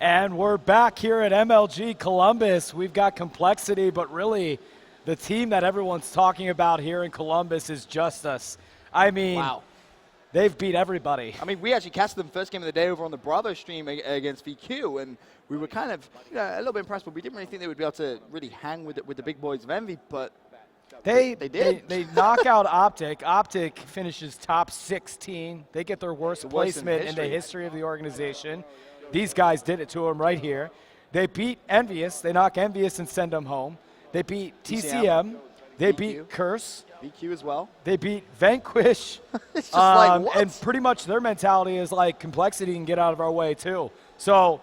And we're back here at MLG Columbus. We've got compLexity, but really the team that everyone's talking about here in Columbus is JusTus. I mean, wow. They've beat everybody. I mean, we actually casted them first game of the day over on the Bravo stream against VQ, and we were kind of a little bit impressed, but we didn't really think they would be able to really hang with the big boys of Envy, but they did. They knock out Optic. Optic finishes top 16. They get their worst placement in the history of the organization. These guys did it to them right here. They beat Envious. They knock Envious and send them home. They beat TCM. They beat Curse. VQ as well. They beat Vanquish. It's just like, what? And pretty much their mentality is like, compLexity can get out of our way too. So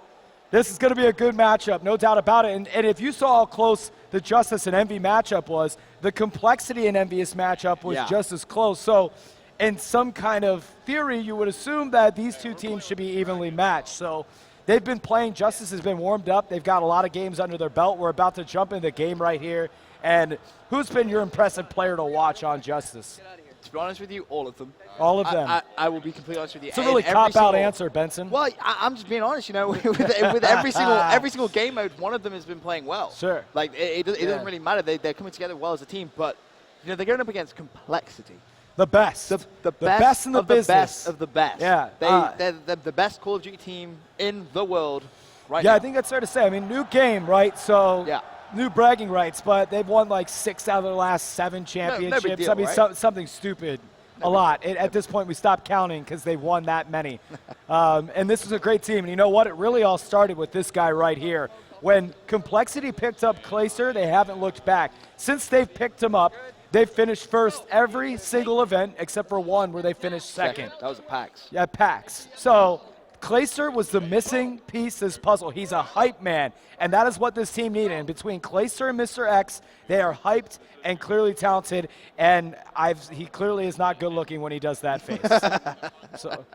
this is going to be a good matchup, no doubt about it. And if you saw how close the JusTus and Envy matchup was, the compLexity and Envious matchup was just as close. So in some kind of theory, you would assume that these two teams should be evenly matched. So they've been playing. JusTus has been warmed up. They've got a lot of games under their belt. We're about to jump in the game right here. And who's been your impressive player to watch on JusTus? To be honest with you, all of them. All of them. I will be completely honest with you. It's a really cop-out answer, Benson. Well, I'm just being honest. You know, with every single game mode, one of them has been playing well. Sure. Like it doesn't really matter. They're coming together well as a team, but you know they're going up against compLexity. The best. The best in the business. The best of the best. Yeah. They're the best Call of Duty team in the world right now. now. I think that's fair to say. I mean, new game, right? So new bragging rights, but they've won like 6 out of their last 7 championships. No big deal, I mean, right? something stupid. A lot. At this point, we stopped counting because they've won that many. And this is a great team. And you know what? It really all started with this guy right here. When compLexity picked up Clayster, they haven't looked back. Since they've picked him up, they've finished first every single event except for one where they finished second. That was at PAX. Yeah, PAX. So Clayster was the missing piece of this puzzle. He's a hype man, and that is what this team needed. And between Clayster and Mr. X, they are hyped and clearly talented, and he clearly is not good looking when he does that face. So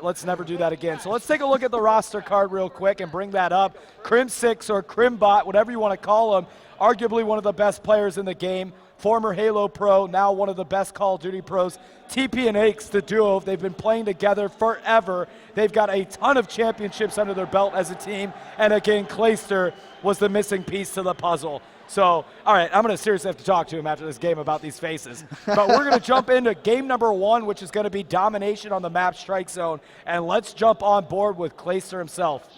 let's never do that again. So let's take a look at the roster card real quick and bring that up. Crim6 or Crimbot, whatever you want to call him, arguably one of the best players in the game. Former Halo pro, now one of the best Call of Duty pros. TP and Aches, the duo, they've been playing together forever. They've got a ton of championships under their belt as a team. And again, Clayster was the missing piece to the puzzle. So, all right, I'm going to seriously have to talk to him after this game about these faces. But we're going to jump into game number 1, which is going to be domination on the map Strike Zone. And let's jump on board with Clayster himself.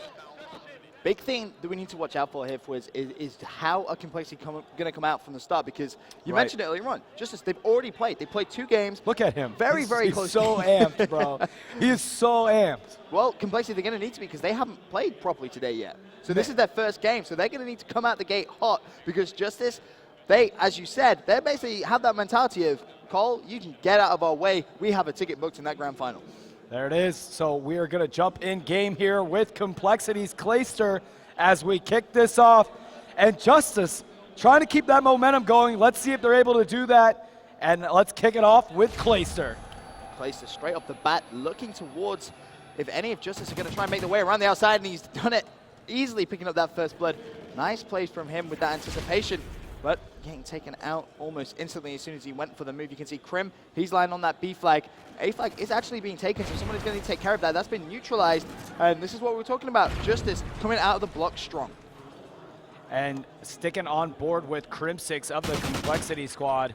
Big thing that we need to watch out for here is how are compLexity going to come out from the start, because you mentioned it earlier on. JusTus, they've already played. They played 2 games. Look at him. Very close. He's so amped, bro. He is so amped. Well, compLexity, they're going to need to be, because they haven't played properly today yet. So this is their first game. So they're going to need to come out the gate hot, because JusTus, they, as you said, they basically have that mentality of, Cole, you can get out of our way. We have a ticket booked in that grand final. There it is. So we are going to jump in game here with compLexity's Clayster as we kick this off. And JusTus trying to keep that momentum going. Let's see if they're able to do that. And let's kick it off with Clayster. Clayster straight off the bat, looking towards if any of JusTus are going to try and make their way around the outside, and he's done it easily, picking up that first blood. Nice plays from him with that anticipation, but getting taken out almost instantly as soon as he went for the move. You can see Crim, he's lying on that B flag. A flag is actually being taken, so someone is going to take care of that. That's been neutralized, and this is what we're talking about. JusTus coming out of the block strong. And sticking on board with Crim6 of the compLexity squad.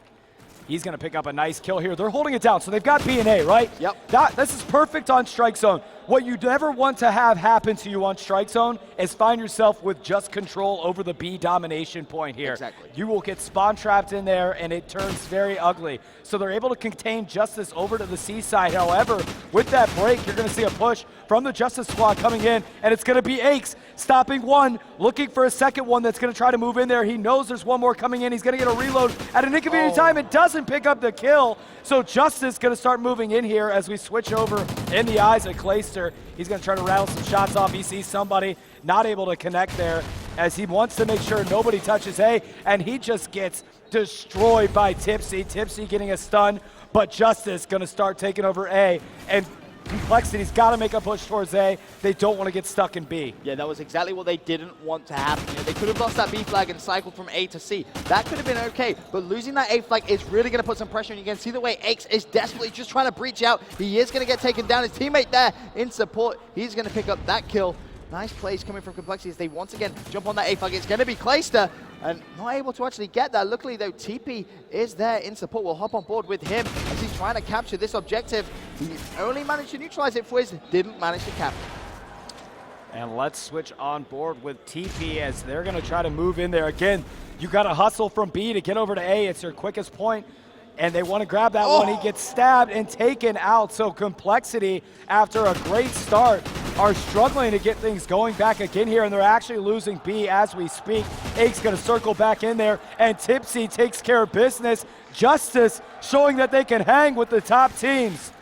He's going to pick up a nice kill here. They're holding it down, so they've got B and A, right? Yep. This is perfect on Strike Zone. What you never want to have happen to you on Strike Zone is find yourself with just control over the B domination point here. Exactly. You will get spawn trapped in there, and it turns very ugly. So they're able to contain JusTus over to the C side. However, with that break, you're going to see a push from the JusTus squad coming in, and it's going to be Aches stopping one, looking for a second one that's going to try to move in there. He knows there's one more coming in. He's going to get a reload at an inconvenient time. It doesn't pick up the kill. So JusTus going to start moving in here as we switch over in the eyes of Clayster. He's going to try to rattle some shots off. He sees somebody not able to connect there as he wants to make sure nobody touches A, and he just gets destroyed by Tipsy. Tipsy getting a stun, but JusTus going to start taking over A, and compLexity's got to make a push towards A. They don't want to get stuck in B. Yeah, that was exactly what they didn't want to happen. You know, they could have lost that B flag and cycled from A to C. That could have been okay, but losing that A flag is really going to put some pressure on you. You can see the way Aches is desperately just trying to breach out. He is going to get taken down. His teammate there in support, he's going to pick up that kill. Nice plays coming from compLexity as they once again jump on that A flag. It's going to be Clayster, and not able to actually get that. Luckily, though, TP is there in support. We'll hop on board with him as he's trying to capture this objective. He only managed to neutralize it. Fwiz didn't manage to capture. And let's switch on board with TP as they're going to try to move in there. Again, you got to hustle from B to get over to A. It's your quickest point. And they want to grab that one. He gets stabbed and taken out. So compLexity, after a great start, are struggling to get things going back again here, and they're actually losing B as we speak. Ake's going to circle back in there, and Tipsy takes care of business. JusTus showing that they can hang with the top teams.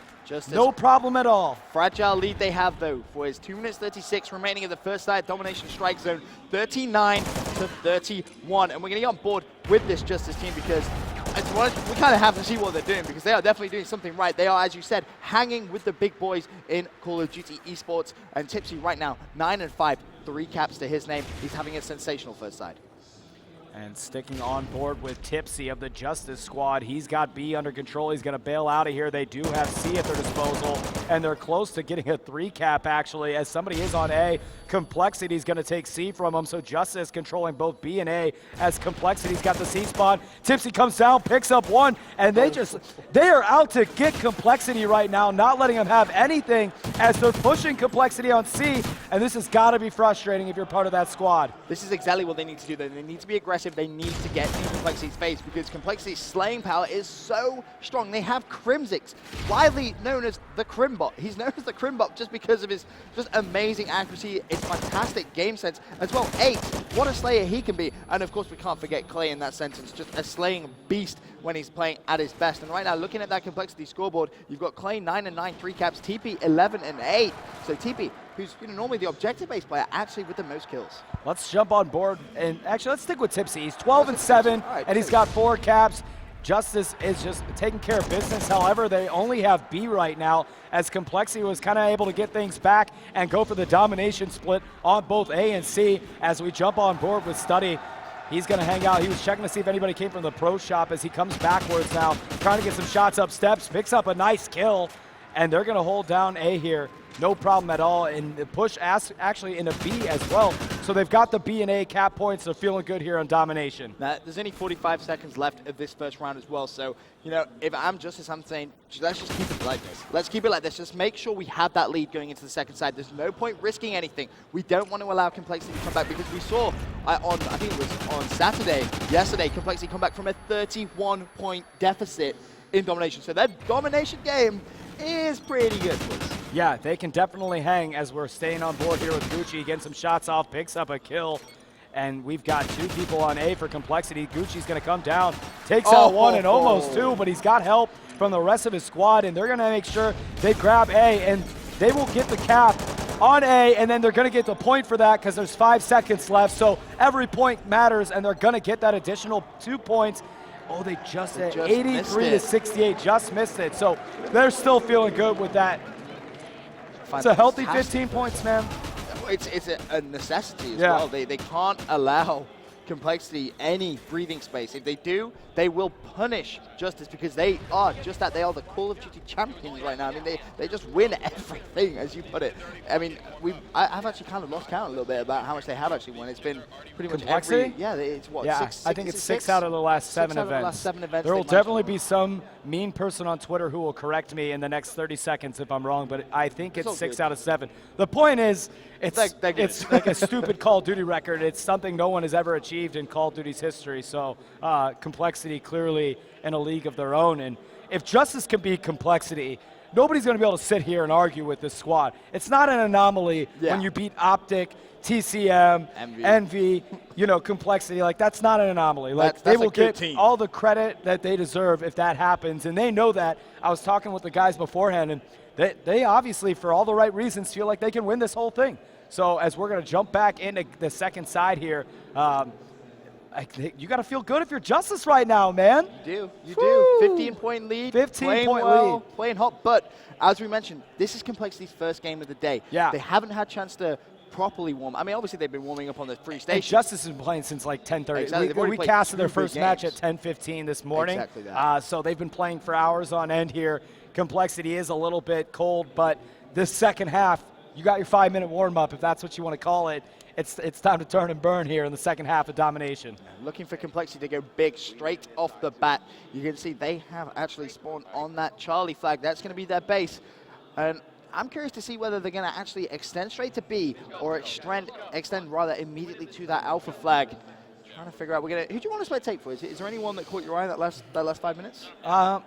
No problem at all. Fragile lead they have, though, for his 2 minutes 36 remaining of the first side domination strike zone, 39-31. And we're going to get on board with this JusTus team because we kind of have to see what they're doing because they are definitely doing something right. They are, as you said, hanging with the big boys in Call of Duty esports. And Tipsy right now, 9-5, 3 caps to his name. He's having a sensational first side. And sticking on board with Tipsy of the JusTus squad. He's got B under control. He's going to bail out of here. They do have C at their disposal, and they're close to getting a 3 cap, actually, as somebody is on A. compLexity's going to take C from him, so JusTus controlling both B and A as compLexity's got the C spawn. Tipsy comes down, picks up 1, and they are out to get compLexity right now, not letting them have anything as they're pushing compLexity on C, and this has got to be frustrating if you're part of that squad. This is exactly what they need to do. They need to be aggressive. They need to get in compLexity's face because compLexity's slaying power is so strong. They have Crimzix, widely known as the Crimbot. He's known as the Crimbot just because of his just amazing accuracy, his fantastic game sense, as well. 8, what a slayer he can be. And of course, we can't forget Clay in that sentence, just a slaying beast when he's playing at his best. And right now, looking at that compLexity scoreboard, you've got Clay 9-9, 3 caps, TP 11-8. So TP, who's normally the objective-based player, actually with the most kills. Let's jump on board, and actually let's stick with Tipsy. He's 12-7, and he's got 4 caps. JusTus is just taking care of business. However, they only have B right now, as compLexity was kind of able to get things back and go for the domination split on both A and C. As we jump on board with Study, he's going to hang out. He was checking to see if anybody came from the pro shop as he comes backwards now, trying to get some shots up steps, picks up a nice kill, and they're going to hold down A here. No problem at all, and the push actually into B as well. So they've got the B and A cap points. They're feeling good here on domination. Now, there's only 45 seconds left of this first round as well. So, you know, if I'm JusTus, I'm saying, let's just keep it like this. Let's keep it like this. Just make sure we have that lead going into the second side. There's no point risking anything. We don't want to allow compLexity to come back because we saw I think it was on yesterday, compLexity come back from a 31-point deficit in domination. So that domination game is pretty good for us. Yeah, they can definitely hang as we're staying on board here with Gucci, getting some shots off, picks up a kill. And we've got 2 people on A for compLexity. Gucci's going to come down, takes out 1 and almost 2, but he's got help from the rest of his squad, and they're going to make sure they grab A, and they will get the cap on A, and then they're going to get the point for that because there's 5 seconds left. So every point matters, and they're going to get that additional 2 points. Oh, they just at 83-68, just missed it. So they're still feeling good with that. It's a healthy 15 points, man. It's a necessity as well. They can't allow compLexity any breathing space. If they do, they will punish JusTus because they are just that. They are the Call of Duty champions right now. I mean, they just win everything, as you put it. I mean, I've actually kind of lost count a little bit about how much they have actually won. It's been pretty much every. Yeah, it's what? Yeah, 6, I think it's 6 out of the last 7 events. There will definitely be some mean person on Twitter who will correct me in the next 30 seconds if I'm wrong, but I think it's 6 out of 7. The point is, it's like a stupid Call of Duty record. It's something no one has ever achieved in Call of Duty's history. So compLexity clearly in a league of their own. And if JusTus can beat compLexity, nobody's going to be able to sit here and argue with this squad. It's not an anomaly when you beat Optic, TCM, Envy, you know, compLexity. Like, that's not an anomaly. Like, they will get all the credit that they deserve if that happens. And they know that. I was talking with the guys beforehand, and they obviously, for all the right reasons, feel like they can win this whole thing. So as we're going to jump back into the second side here, you got to feel good if you're JusTus right now, man. You do. 15-point lead. 15-point lead. Playing hot. But as we mentioned, this is compLexity's first game of the day. Yeah. They haven't had a chance to properly warm. I mean, obviously they've been warming up on the free station. JusTus has been playing since like 10:30. Exactly. We casted their first match at 10:15 this morning. Exactly that. So they've been playing for hours on end here. compLexity is a little bit cold, but this second half, you got your 5-minute warm-up, if that's what you want to call it. It's time to turn and burn here in the second half of domination. Looking for compLexity to go big straight off the bat. You can see they have actually spawned on that Charlie flag. That's going to be their base. And I'm curious to see whether they're going to actually extend straight to B or extend rather immediately to that alpha flag. Trying to figure out, who do you want to split take for? Is there anyone that caught your eye that last 5 minutes?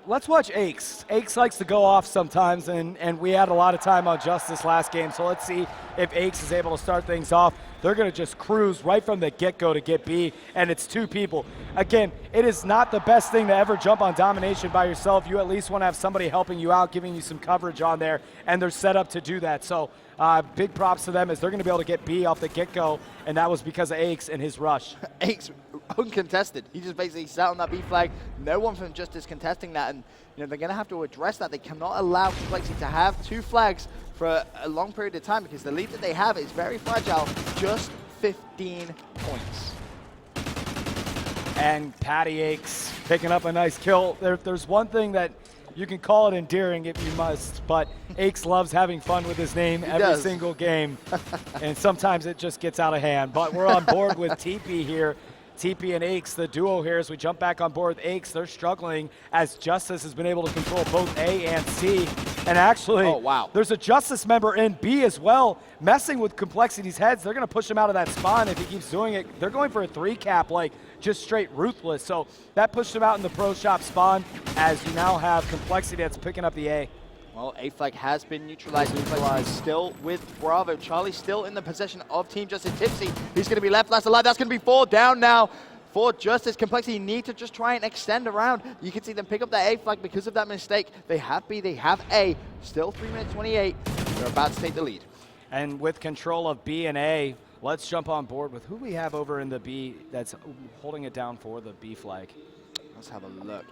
Let's watch Aches. Aches likes to go off sometimes, and we had a lot of time on JusTus last game, so let's see if Aches is able to start things off. They're going to just cruise right from the get-go to get B, and it's 2 people. Again, it is not the best thing to ever jump on domination by yourself. You at least want to have somebody helping you out, giving you some coverage on there, and they're set up to do that. So big props to them as they're going to be able to get B off the get-go, and that was because of Aches and his rush. Aches, uncontested. He just basically sat on that B flag. No one from JusTus contesting that, and they're going to have to address that. They cannot allow compLexity to have 2 flags for a long period of time because the lead that they have is very fragile. Just 15 points. And Patty Aches picking up a nice kill. There's one thing that you can call it endearing if you must, but Aches loves having fun with his name every single game, and sometimes it just gets out of hand. But we're on board with TP here. TP and Aches, the duo here, as we jump back on board with Aches. They're struggling as JusTus has been able to control both A and C. And actually, there's a JusTus member in B as well, messing with compLexity's heads. They're going to push him out of that spawn if he keeps doing it. They're going for a 3-cap, like just straight ruthless. So that pushed him out in the pro shop spawn as you now have compLexity that's picking up the A. Well, A flag has been neutralized. Still with Bravo. Charlie still in the possession of Team JusTus. Tipsy, he's going to be left last alive. That's going to be 4 down now for JusTus. compLexity need to just try and extend around. You can see them pick up that A flag because of that mistake. They have B, they have A. Still 3 minutes 28. They're about to take the lead. And with control of B and A, let's jump on board with who we have over in the B that's holding it down for the B flag. Let's have a look.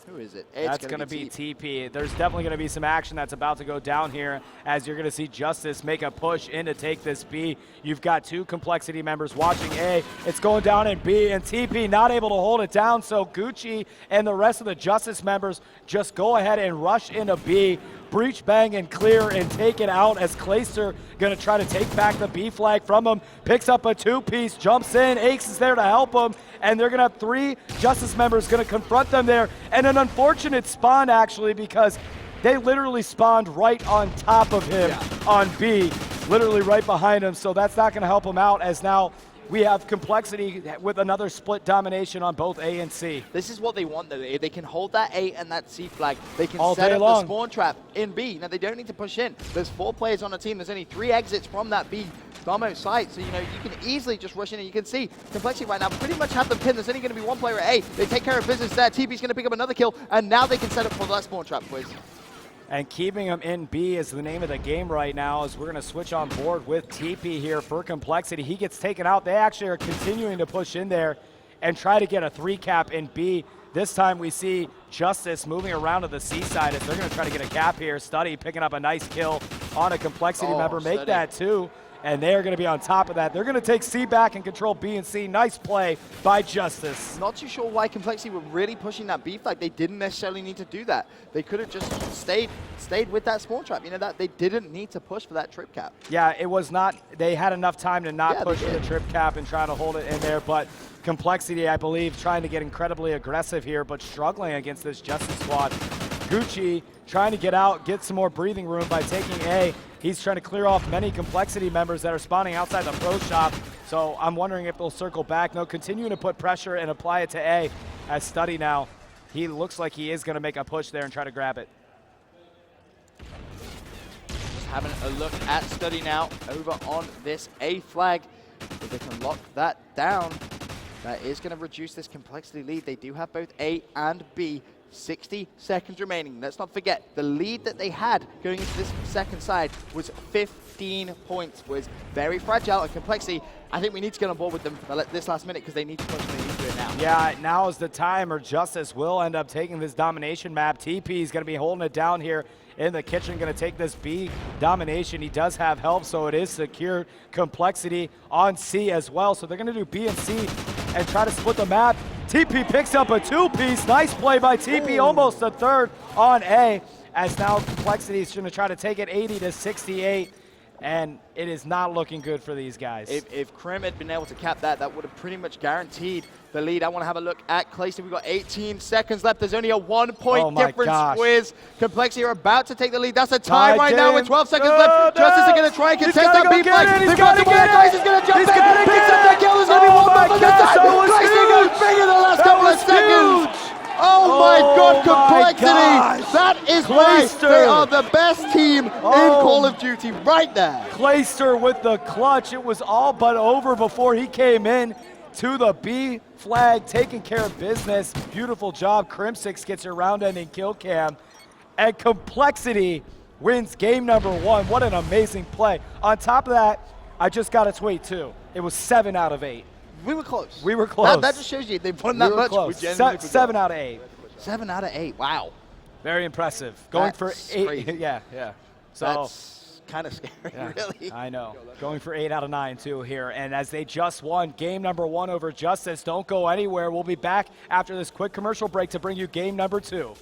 Who is it? That's going to be TP. There's definitely going to be some action that's about to go down here as you're going to see JusTus make a push in to take this B. You've got 2 compLexity members watching A. It's going down in B, and TP not able to hold it down, so Gucci and the rest of the JusTus members just go ahead and rush into B. Breach, bang, and clear and take it out as Clayster going to try to take back the B flag from him. Picks up a 2-piece, jumps in. Aches is there to help him, and they're going to have 3 JusTus members going to confront them there. And an unfortunate spawn, actually, because they literally spawned right on top of him on B, literally right behind him. So that's not going to help him out as now we have compLexity with another split domination on both A and C. This is what they want, though. They can hold that A and that C flag. They can all set up long. the spawn trap in B. Now, they don't need to push in. There's 4 players on the team. There's only 3 exits from that B Domo site. So, you can easily just rush in. And you can see compLexity right now pretty much have them pinned. There's only going to be 1 player at A. They take care of business there. TP's going to pick up another kill. And now they can set up for that spawn trap, boys. And keeping him in B is the name of the game right now as we're going to switch on board with TP here for compLexity. He gets taken out. They actually are continuing to push in there and try to get a 3-cap in B. This time we see JusTus moving around to the C side as they're going to try to get a cap here. Study picking up a nice kill on a compLexity member. Make that 2. And they're going to be on top of that. They're going to take C back and control B and C. Nice play by JusTus. Not too sure why compLexity were really pushing that B flag. They didn't necessarily need to do that. They could have just stayed with that spawn trap. That they didn't need to push for that trip cap. Yeah, it was not. They had enough time to not push for the trip cap and try to hold it in there. But compLexity, I believe, trying to get incredibly aggressive here, but struggling against this JusTus squad. Gucci trying to get out, get some more breathing room by taking A. He's trying to clear off many compLexity members that are spawning outside the pro shop. So I'm wondering if they'll circle back. No, continuing to put pressure and apply it to A as Study now. He looks like he is going to make a push there and try to grab it. Just having a look at Study now over on this A flag. If they can lock that down, that is going to reduce this compLexity lead. They do have both A and B. 60 seconds remaining. Let's not forget, the lead that they had going into this second side was 15 points. Was very fragile, and compLexity, I think we need to get on board with them this last minute because they need to push and they need to do it now. Yeah, now is the time, or JusTus will end up taking this domination map. TP is going to be holding it down here in the kitchen, going to take this B domination. He does have help, so it is secured. compLexity on C as well, so they're going to do B and C and try to split the map. TP picks up a 2-piece. Nice play by TP, almost a 3rd on A, as now compLexity is going to try to take it 80 to 68. and it is not looking good for these guys. If Krim had been able to cap that, that would have pretty much guaranteed the lead. I want to have a look at compLexity. We've got 18 seconds left. There's only a 1 point difference. Wiz, compLexity are about to take the lead. That's a tie right now with 12 seconds left. JusTus are going to try and contest that B flag. They've got the ball. He's going to jump in. Picks up that kill. There's going to be one more for the time. compLexity goes big in the last couple of seconds. Oh my God, compLexity! That is why they are the best team in Call of Duty right there. Clayster with the clutch. It was all but over before he came in to the B flag, taking care of business. Beautiful job. Crimsix gets a round-ending kill cam. And compLexity wins game number 1. What an amazing play. On top of that, I just got a tweet too. It was 7 out of 8. We were close. We were close. That just shows you they've won that much. Close. 7 out of 8. 7 out of 8. Wow. Very impressive. Going That's for 8. crazy. Yeah. So that's kind of scary, yeah, really. I know. Going for 8 out of 9 too here. And as they just won game number 1 over JusTus, don't go anywhere. We'll be back after this quick commercial break to bring you game number 2.